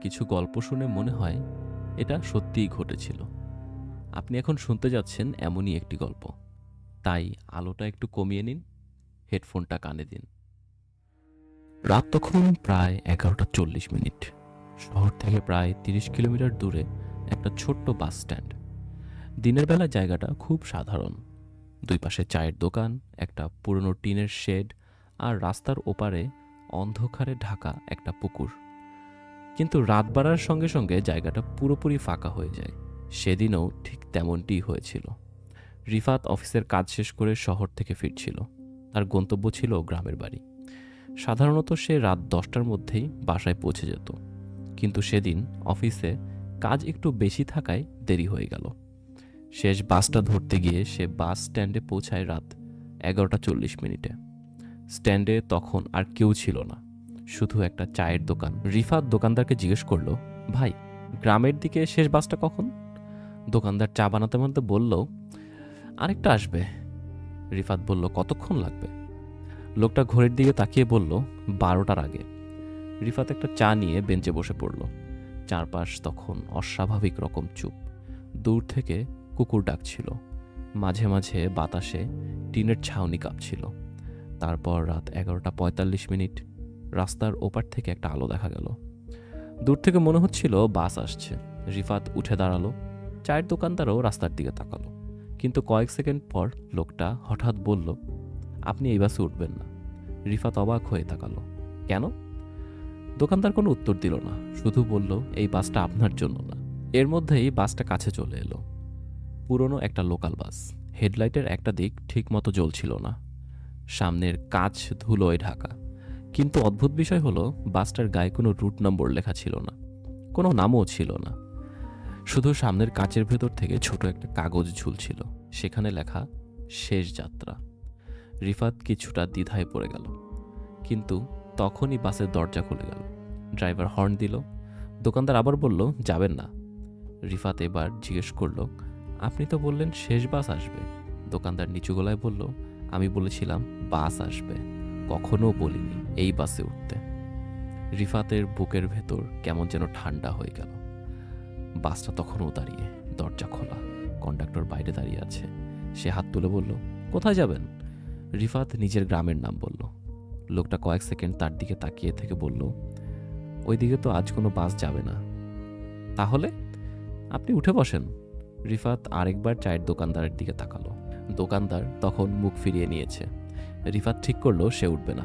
কিছু গল্প শুনে মনে হয় এটা সত্যিই ঘটেছিল। আপনি এখন শুনতে যাচ্ছেন এমনই একটি গল্প। তাই আলোটা একটু কমিয়ে নিন, হেডফোনটা কানে দিন। রাত তখন প্রায় 11:40। শহর থেকে প্রায় 30 কিলোমিটার দূরে একটা ছোট্ট বাস স্ট্যান্ড। দিনের বেলা জায়গাটা খুব সাধারণ। দুই পাশে চায়ের দোকান, একটা পুরনো টিনের শেড, আর রাস্তার ওপারে অন্ধকারে ঢাকা একটা পুকুর। কিন্তু রাত বাড়ার সঙ্গে সঙ্গে জায়গাটা পুরোপুরি ফাঁকা হয়ে যায়। সেদিনও ঠিক তেমনটিই হয়েছিল। রিফাত অফিসের কাজ শেষ করে শহর থেকে ফিরছিল। তার গন্তব্য ছিল গ্রামের বাড়ি। সাধারণত সে রাত 10টার মধ্যেই বাসায় পৌঁছে যেত, কিন্তু সেদিন অফিসে কাজ একটু বেশি থাকায় দেরি হয়ে গেল। শেষ বাসটা ধরতে গিয়ে সে বাস স্ট্যান্ডে পৌঁছায় রাত 11:40। স্ট্যান্ডে তখন আর কেউ ছিল না, শুধু একটা চায়ের দোকান। রিফাত দোকানদারকে জিজ্ঞেস করলো, ভাই, গ্রামের দিকে শেষ বাসটা কখন? দোকানদার চা বানাতে বানাতে বলল, আরেকটা আসবে। রিফাত বলল, কতক্ষণ লাগবে? লোকটা ঘড়ির দিকে তাকিয়ে বলল, 12টার আগে। রিফাত একটা চা নিয়ে বেঞ্চে বসে পড়ল। চারপাশ তখন অস্বাভাবিক রকম চুপ। দূর থেকে কুকুর ডাকছিল, মাঝে মাঝে বাতাসে টিনের ছাউনি কাঁপছিল। তারপর রাত 11:45। রাস্তার ওপার থেকে একটা আলো দেখা গেল। দূর থেকে মনে হচ্ছিল বাস আসছে। রিফাত উঠে দাঁড়ালো। চায়ের দোকানদারও রাস্তার দিকে তাকালো। কিন্তু কয়েক সেকেন্ড পর লোকটা হঠাৎ বলল, আপনি এই বাসে উঠবেন না। রিফাত অবাক হয়ে তাকালো। কেন? দোকানদার কোনো উত্তর দিল না, শুধু বলল, এই বাসটা আপনার জন্য না। এর মধ্যেই বাসটা কাছে চলে এলো। পুরনো একটা লোকাল বাস। হেডলাইটের একটা দিক ঠিক মতো জ্বলছিল না, সামনের কাঁচ ধুলোয় ঢাকা। কিন্তু অদ্ভুত বিষয় হলো, বাসটার গায়ে কোনো রুট নম্বর লেখা ছিল না, কোনো নামও ছিল না। শুধু সামনের কাঁচের ভেতর থেকে ছোট একটা কাগজ ঝুলছিল, সেখানে লেখা, শেষ যাত্রা। রিফাত কিছুটা দ্বিধায় পড়ে গেল। কিন্তু তখনই বাসের দরজা খুলে গেল। ড্রাইভার হর্ন দিল। দোকানদার আবার বলল, যাবেন না। রিফাত এবার জিজ্ঞেস করল, আপনি তো বললেন শেষ বাস আসবে। দোকানদার নিচু গলায় বলল, আমি বলেছিলাম বাস আসবে, কখনো বলিনি এই বাসে উঠতে। রিফাতের বুকের ভেতর কেমন যেন ঠান্ডা হয়ে গেল। বাসটা তখনও দাঁড়িয়ে, দরজা খোলা, কন্ডাক্টর বাইরে দাঁড়িয়ে আছে। সে হাত তুলে বলল, কোথায় যাবেন? রিফাত নিজের গ্রামের নাম বলল। লোকটা কয়েক সেকেন্ড তার দিকে তাকিয়ে থেকে বলল, ওই দিকে তো আজ কোনো বাস যাবে না। তাহলে আপনি উঠে বসেন। রিফাত আরেকবার চায়ের দোকানদারের দিকে তাকালো। দোকানদার তখন মুখ ফিরিয়ে নিয়েছে। রিফাত ঠিক করলো সে উঠবে না।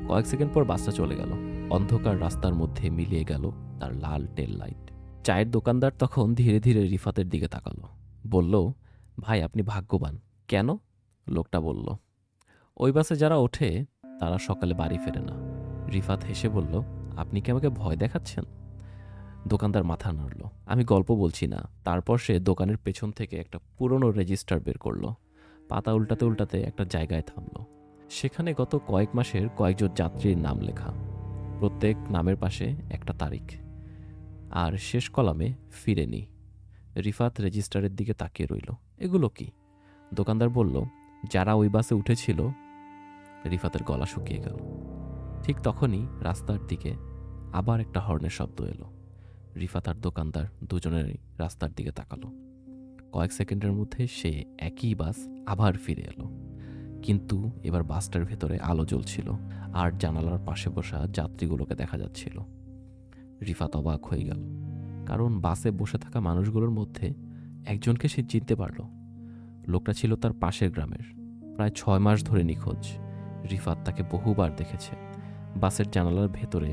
কয়েক সেকেন্ড পর বাসটা চলে গেল। অন্ধকার রাস্তার মধ্যে মিলিয়ে গেল তার লাল টেল লাইট। চায়ের দোকানদার তখন ধীরে ধীরে রিফাতের দিকে তাকালো। বলল, ভাই, আপনি ভাগ্যবান। কেন? লোকটা বলল, ওই বাসে যারা ওঠে তারা সকালে বাড়ি ফেরে না। রিফাত হেসে বলল, আপনি কি আমাকে ভয় দেখাচ্ছেন? দোকানদার মাথা নাড়ল। আমি গল্প বলছি না। তারপর সে দোকানের পেছন থেকে একটা পুরনো রেজিস্টার বের করলো। পাতা উল্টাতে উল্টাতে একটা জায়গায় থামলো। সেখানে গত কয়েক মাসের কয়েকজন যাত্রীর নাম লেখা। প্রত্যেক নামের পাশে একটা তারিখ, আর শেষ কলামে ফিরেনি। রিফাত রেজিস্টারের দিকে তাকিয়ে রইল। এগুলো কি? দোকানদার বলল, যারা ওই বাসে উঠেছিল। রিফাতের গলা শুকিয়ে গেল। ঠিক তখনই রাস্তার দিকে আবার একটা হর্নের শব্দ এলো। রিফাত আর দোকানদার দুজনেরই রাস্তার দিকে তাকালো। কয়েক সেকেন্ডের মধ্যে সে একই বাস আবার ফিরে এলো, কিন্তু এবার বাসটার ভেতরে আলো জ্বলছিল আর জানালার পাশে বসা যাত্রীগুলোকে দেখা যাচ্ছিল। রিফাত অবাক হয়ে গেল, কারণ বাসে বসে থাকা মানুষগুলোর মধ্যে একজনকে সে চিনতে পারল। লোকটা ছিল তার পাশের গ্রামের, প্রায় 6 মাস ধরে নিখোঁজ। রিফাত তাকে বহুবার দেখেছে। বাসের জানালার ভেতরে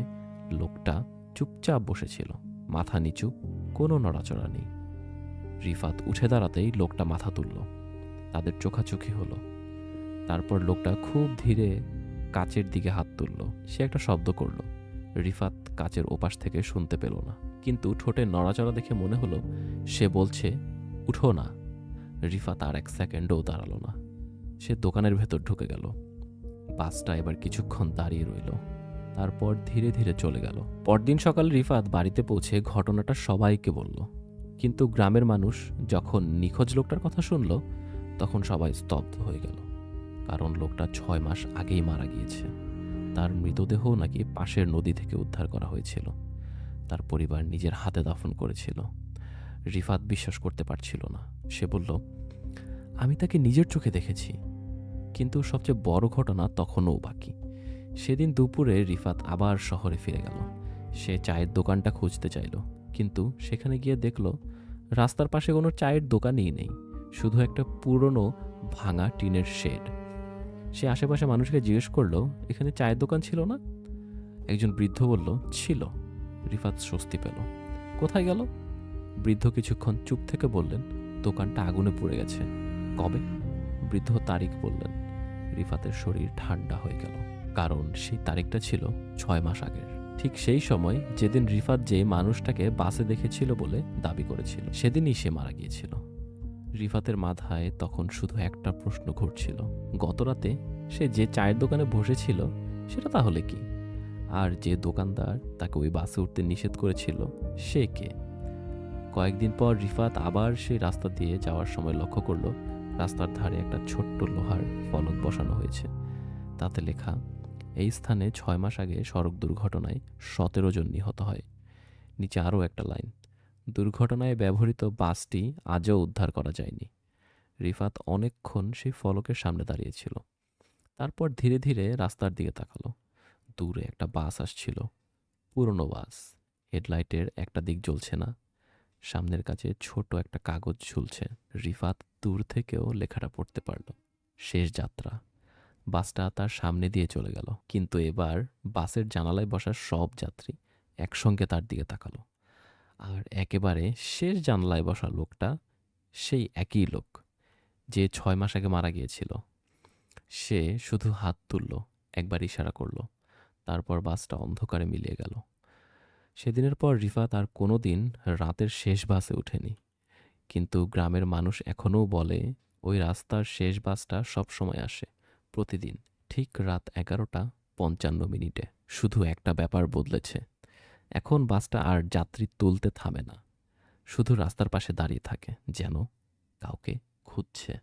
লোকটা চুপচাপ বসেছিল, মাথা নিচু, কোনো নড়াচড়া নেই। রিফাত উঠে দাঁড়াতেই লোকটা মাথা তুলল। তাদের চোখাচোখি হলো। তারপর লোকটা খুব ধীরে কাচের দিকে হাত তুলল। সে একটা শব্দ করল। রিফাত কাচের ওপাশ থেকে শুনতে পেল না, কিন্তু ঠোঁটে নড়াচড়া দেখে মনে হলো সে বলছে, উঠো না। রিফাত আর এক সেকেন্ডও দাঁড়ালো না। সে দোকানের ভেতর ঢুকে গেল। বাসটা এবার কিছুক্ষণ দাঁড়িয়ে রইল, তারপর ধীরে ধীরে চলে গেল। পরদিন সকালে রিফাত বাড়িতে পৌঁছে ঘটনাটা সবাইকে বলল। কিন্তু গ্রামের মানুষ যখন নিখোঁজ লোকটার কথা শুনল, তখন সবাই স্তব্ধ হয়ে গেল। কারণ লোকটা 6 মাস আগেই মারা গিয়েছে। তার মৃতদেহ নাকি পাশের নদী থেকে উদ্ধার করা হয়েছিল। তার পরিবার নিজের হাতে দাফন করেছিল। রিফাত বিশ্বাস করতে পারছিল না। সে বলল, আমি তাকে নিজের চোখে দেখেছি। কিন্তু সবচেয়ে বড় ঘটনা তখনও বাকি। সেদিন দুপুরে রিফাত আবার শহরে ফিরে গেল। সে চায়ের দোকানটা খুঁজতে চাইল, কিন্তু সেখানে গিয়ে দেখল রাস্তার পাশে কোনো চায়ের দোকানই নেই, শুধু একটা পুরনো ভাঙা টিনের শেড। সে আশেপাশে মানুষকে জিজ্ঞেস করলো, এখানে চায়ের দোকান ছিল না? একজন বৃদ্ধ বলল, ছিল। রিফাত স্বস্তি পেল। কোথায় গেল? বৃদ্ধ কিছুক্ষণ চুপ থেকে বললেন, দোকানটা আগুনে পুড়ে গেছে। কবে? বৃদ্ধ তারিখ বললেন। রিফাতের শরীর ঠান্ডা হয়ে গেল, কারণ সেই তারিখটা ছিল 6 মাস আগের। ঠিক সেই সময় যেদিন রিফাত যে মানুষটাকে বাসে দেখেছিল বলে দাবি করেছিল, সেদিনই সে মারা গিয়েছিল। রিফাতের মাথায় তখন শুধু একটা প্রশ্ন ঘুরছিল, গতরাতে সে যে চায়ের দোকানে বসেছিল সেটা তাহলে কি? আর যে দোকানদার তাকে ওই বাসে উঠতে নিষেধ করেছিল সে কে? কয়েকদিন পর রিফাত আবার সেই রাস্তা দিয়ে যাওয়ার সময় লক্ষ্য করলো রাস্তার ধারে একটা ছোট্ট লোহার ফলক বসানো হয়েছে। তাতে লেখা, এই স্থানে 6 মাস আগে সড়ক দুর্ঘটনায় 17 জন নিহত হয়। নিচে আরও একটা লাইন, দুর্ঘটনায় ব্যবহৃত বাসটি আজও উদ্ধার করা যায়নি। রিফাত অনেকক্ষণ সেই ফলকের সামনে দাঁড়িয়েছিল। তারপর ধীরে ধীরে রাস্তার দিকে তাকালো। দূরে একটা বাস আসছিল, পুরনো বাস। হেডলাইটের একটা দিক জ্বলছে না, সামনের কাছে ছোট একটা কাগজ ঝুলছে। রিফাত দূর থেকেও লেখাটা পড়তে পারল, শেষ যাত্রা। বাসটা তার সামনে দিয়ে চলে গেল, কিন্তু এবার বাসের জানালায় বসা সব যাত্রী একসঙ্গে তার দিকে তাকালো। আর একেবারে শেষ জানালায় বসা লোকটা সেই একই লোক যে 6 মাস আগে মারা গিয়েছিল। সে শুধু হাত তুলল, একবার ইশারা করলো, তারপর বাসটা অন্ধকারে মিলিয়ে গেল। সেদিনের পর রিফাত আর কোনো দিন রাতের শেষ বাসে ওঠেনি। কিন্তু গ্রামের মানুষ এখনও বলে ওই রাস্তার শেষ বাসটা সবসময় আসে, প্রতিদিন ঠিক রাত 11টা 55 মিনিটে। শুধু একটা ব্যাপার বদলেছে, এখন বাসটা আর যাত্রী তুলতে থামে না, শুধু রাস্তার পাশে দাঁড়িয়ে থাকে, যেন কাউকে খুঁজছে।